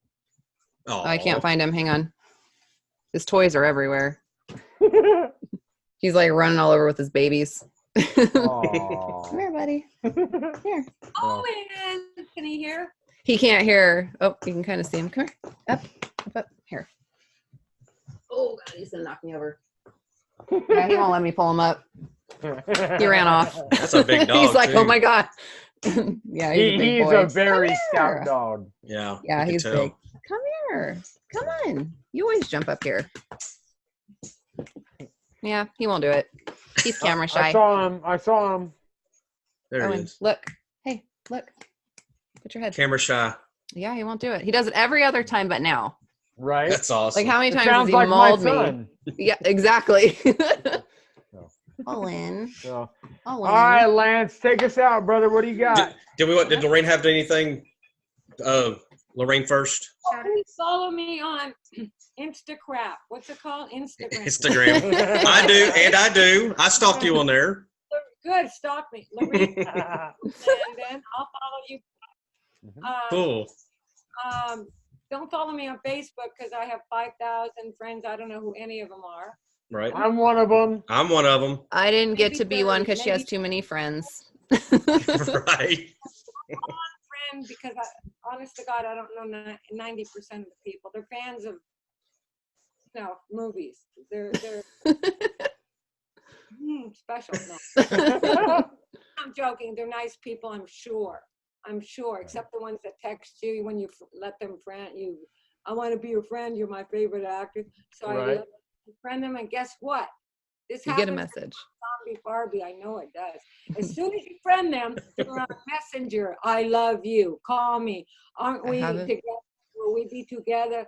Oh, I can't find him. Hang on. His toys are everywhere. He's like running all over with his babies. Aw. Come here, buddy. Here. Owen, can he hear? He can't hear. Oh, you can kind of see him. Come here. Up. Here. Oh, God, he's going to knock me over. Yeah, he won't let me pull him up. He ran off. That's a big dog. He's like, too. oh, my God. Yeah, he's a big He's boy. a very Come stout here. dog. Yeah. Yeah, you can he's tell. big. Come here. Come on. You always jump up here. Yeah, he won't do it. He's camera shy. I saw him. There he Owen, is. look. Hey, look. Put your head. Camera shy. Yeah, he won't do it. He does it every other time but now. Right? That's awesome. Like, how many It times sounds has he like my mauled me? son. Yeah, exactly. So, Owen. so. Owen. All right, Lance, take us out, brother. What do you got? Did Lorraine have anything? Lorraine first. Please follow me on Instagram. What's it called? Instagram. Instagram. I do. I stalked you on there. Good, stalk me. Lorene Landon. I'll follow you. Cool. Don't follow me on Facebook because I have 5,000 friends. I don't know who any of them are. Right. I'm one of them. I'm one of them. I didn't get Maybe to be 30, one because she has maybe- too many friends. Right. Friend, because honest to God, I don't know 90% of the people. They're fans of movies. They're special. No. joking. They're nice people, I'm sure. Except the ones that text you when you let them friend you. I want to be your friend. You're my favorite actor. So I let friend them, and guess what? This You get a happens message. to Zombie Barbie. I know it does. As soon as you friend them, they're on Messenger. I love you. Call me. Aren't we together? Will we be together?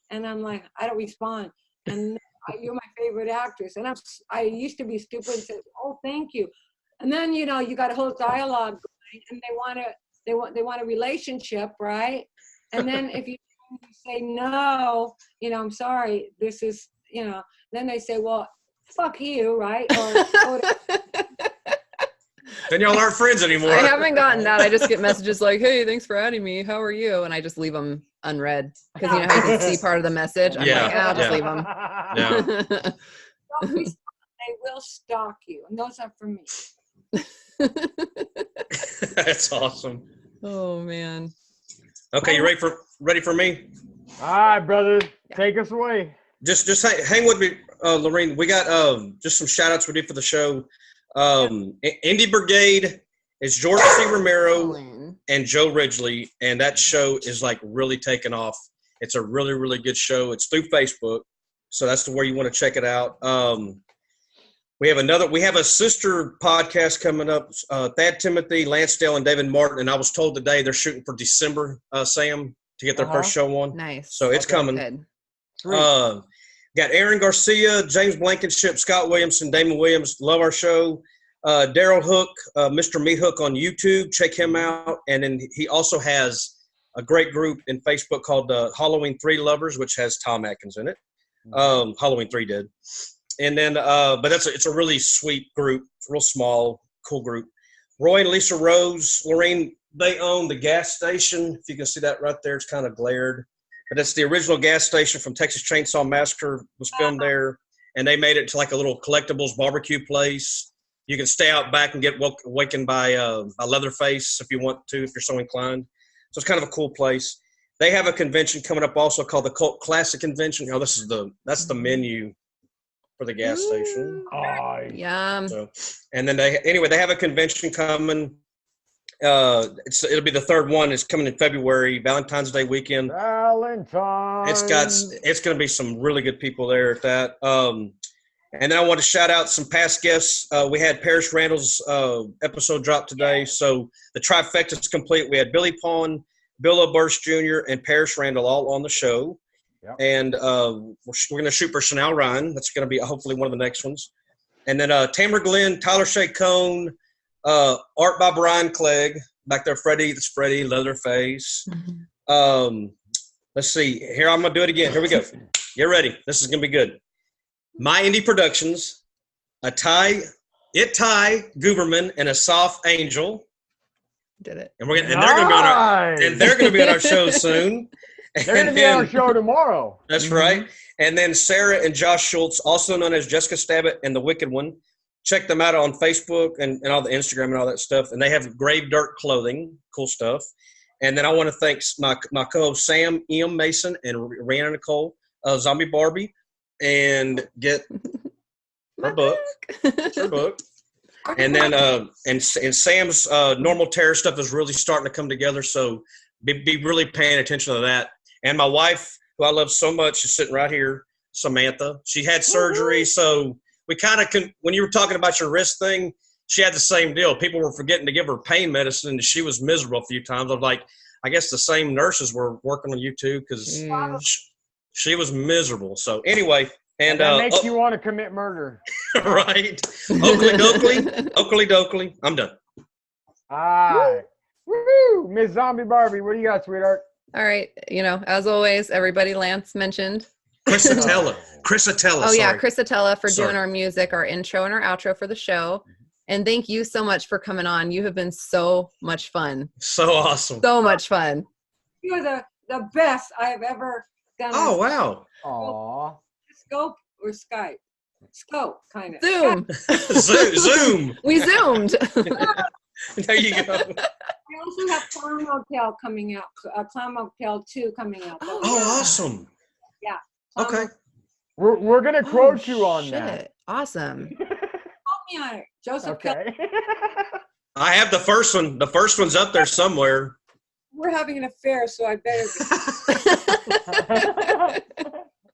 And I'm like, I don't respond. And you're my favorite actress. And I used to be stupid and said, oh, thank you. And then, you know, you got a whole dialogue going, and they want a relationship, right? And then if you say no, you know, I'm sorry, this is, you know, then they say, well, fuck you, right? Or Then y'all aren't friends anymore. I haven't gotten that. I just get messages like, hey, thanks for adding me. How are you? And I just leave them unread. Because you know how you can see part of the message? I'm like, I'll just leave them. Yeah. don't respond, they will stalk you. And those are for me. That's awesome. Oh, man. Okay, you ready for me? All right, brother. Take us away. Just hang with me, Laurene. We got just some shout outs we did for the show. Indie Brigade is George C. Romero and Joe Ridgely, and that show is like really taking off. It's a really, really good show. It's through Facebook, so that's where you want to check it out. We have a sister podcast coming up. Thad Timothy, Lansdale, and David Martin, and I was told today they're shooting for December, Sam, to get their first show on. Nice. So it's coming. Good. Got Aaron Garcia, James Blankenship, Scott Williamson, Damon Williams. Love our show. Daryl Hook, Mr. Meat Hook on YouTube. Check him out. And then he also has a great group in Facebook called Halloween 3 Lovers, which has Tom Atkins in it. Halloween 3 did. And then, but it's a really sweet group. It's a real small, cool group. Roy and Lisa Rose, Laurene, they own the gas station. If you can see that right there, it's kind of glared. But it's the original gas station from Texas Chainsaw Massacre, was filmed there. And they made it to like a little collectibles barbecue place. You can stay out back and get awakened by Leatherface if you want to, if you're so inclined. So it's kind of a cool place. They have a convention coming up also called the Cult Classic Convention. Oh, that's the menu for the gas station. Oh, Yum. So, and then they have a convention coming. It'll be the third one. It's coming in February, Valentine's Day weekend. Valentine's. It's going to be some really good people there at that. And then I want to shout out some past guests. We had Parrish Randall's episode drop today, so the trifecta is complete. We had Billy Pawn, Bill O'Burst Jr., and Parrish Randall all on the show. Yep. And we're going to shoot for Chanel Ryan. That's going to be hopefully one of the next ones. And then Tamara Glenn, Tyler Shea Cone, art by Brian Clegg. Back there, Freddie, that's Freddie, Leatherface. Mm-hmm. Let's see. Here, I'm going to do it again. Here we go. Get ready. This is going to be good. My Indie Productions, Ty Gooberman, and a Soft Angel. Did it. And they're going to be on our show soon. They're going to be on our show tomorrow. That's mm-hmm. right. And then Sarah and Josh Schultz, also known as Jessica Stabbit and the Wicked One. Check them out on Facebook and all the Instagram and all that stuff. And they have Grave Dirt clothing, cool stuff. And then I want to thank my co-host Sam, E.M. Mason, and Rihanna Nicole, Zombie Barbie, and get her book. Her book. And then and Sam's Normal Terror stuff is really starting to come together. So be really paying attention to that. And my wife, who I love so much, is sitting right here, Samantha. She had surgery, so we kind of when you were talking about your wrist thing, she had the same deal. People were forgetting to give her pain medicine, and she was miserable a few times. I was like, I guess the same nurses were working on you too, because she was miserable. So anyway, and that makes you want to commit murder, right? Oakley Dokley. I'm done. All right. Woo! Miss Zombie Barbie, what do you got, sweetheart? All right. As always, everybody Lance mentioned. Chris Atella. Oh, yeah. Chris Atella for doing our music, our intro and our outro for the show. And thank you so much for coming on. You have been so much fun. So awesome. So much fun. You're the best I have ever done. Oh, wow. Aw. Scope or Skype? Scope, kind of. Zoom. Zoom. We zoomed. There you go. I also have Clown Motel coming out. Clown Motel 2 coming out. Oh, awesome. Yeah. Okay. We're going to quote you on that. Awesome. Call me on it. Joseph. Okay. I have the first one. The first one's up there somewhere. We're having an affair, so I better be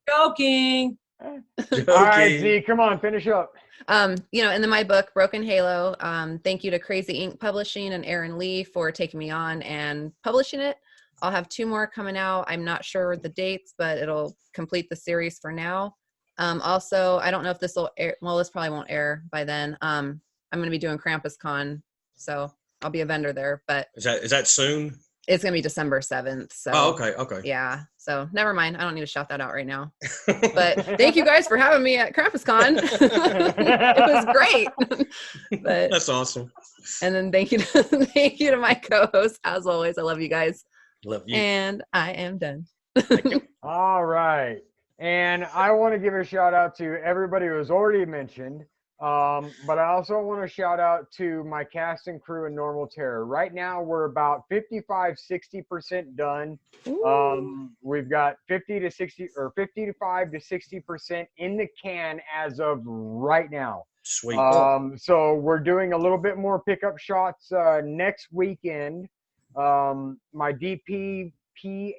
joking. All right, Z, come on, finish up. And then my book, Broken Halo, thank you to Crazy Ink Publishing and Aaron Lee for taking me on and publishing it. I'll have 2 more coming out. I'm not sure the dates, but it'll complete the series for now. Also, I don't know if this will air. Well, this probably won't air by then. I'm going to be doing Krampus Con, so I'll be a vendor there, but Is that soon? it's going to be December 7th. So Okay. yeah. So never mind. I don't need to shout that out right now, but thank you guys for having me at Krampus Con. It was great. But That's awesome. and then thank you to my co-host as always. I love you guys. Love you. And I am done. All right. And I want to give a shout out to everybody who has already mentioned, but I also want to shout out to my cast and crew in Normal Terror. Right now, we're about 55-60% done. We've got 55 to 60% in the can as of right now. Sweet. So we're doing a little bit more pickup shots next weekend. My DP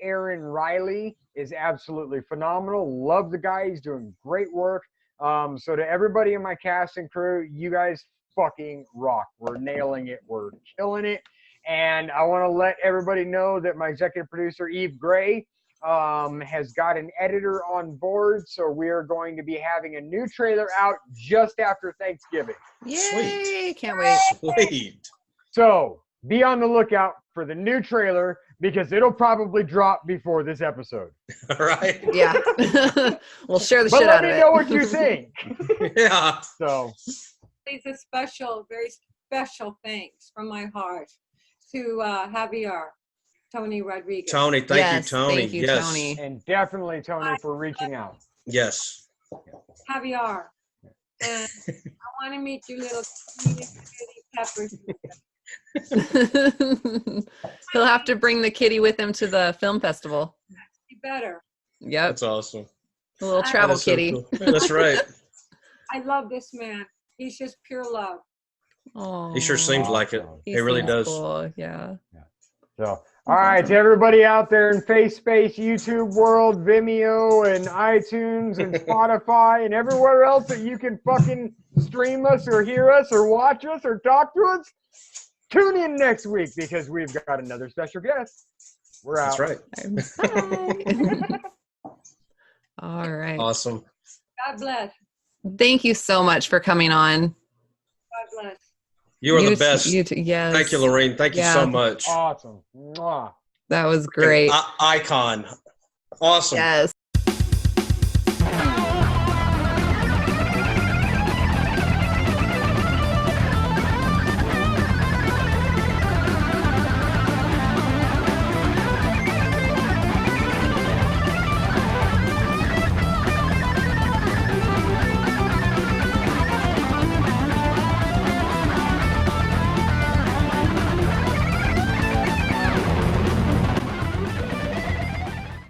Aaron Riley is absolutely phenomenal. Love the guy. He's doing great work. So to everybody in my cast and crew, you guys fucking rock. We're nailing it. We're killing it. And I want to let everybody know that my executive producer, Eve Gray, has got an editor on board. So we are going to be having a new trailer out just after Thanksgiving. Yay! Sweet. Can't wait. Sweet. So be on the lookout for the new trailer because it'll probably drop before this episode. All right. Yeah. We'll share the But shit let out of me it. know what you think. Yeah. So Please, a special, very special thanks from my heart to Javier, Tony Rodriguez. Tony, thank you, Tony. Thank you, yes. Tony. and definitely Tony for reaching out. Yes. Javier. And I want to meet you, little kitty peppers. He'll have to bring the kitty with him to the film festival. You better. Yep. That's awesome. A little travel That's so kitty. cool. That's right. I love this man. He's just pure love. He sure seems like it. He really does. Cool. Yeah. So all right, to everybody out there in Face Space, YouTube World, Vimeo, and iTunes, and Spotify, and everywhere else that you can fucking stream us or hear us or watch us or talk to us, tune in next week because we've got another special guest. We're out. That's right. Bye. All right. Awesome. God bless. Thank you so much for coming on. God bless. You are the best. You too. Yes. Thank you, Laurene. Thank you so much. Awesome. Mwah. That was great. Icon. Awesome. Yes.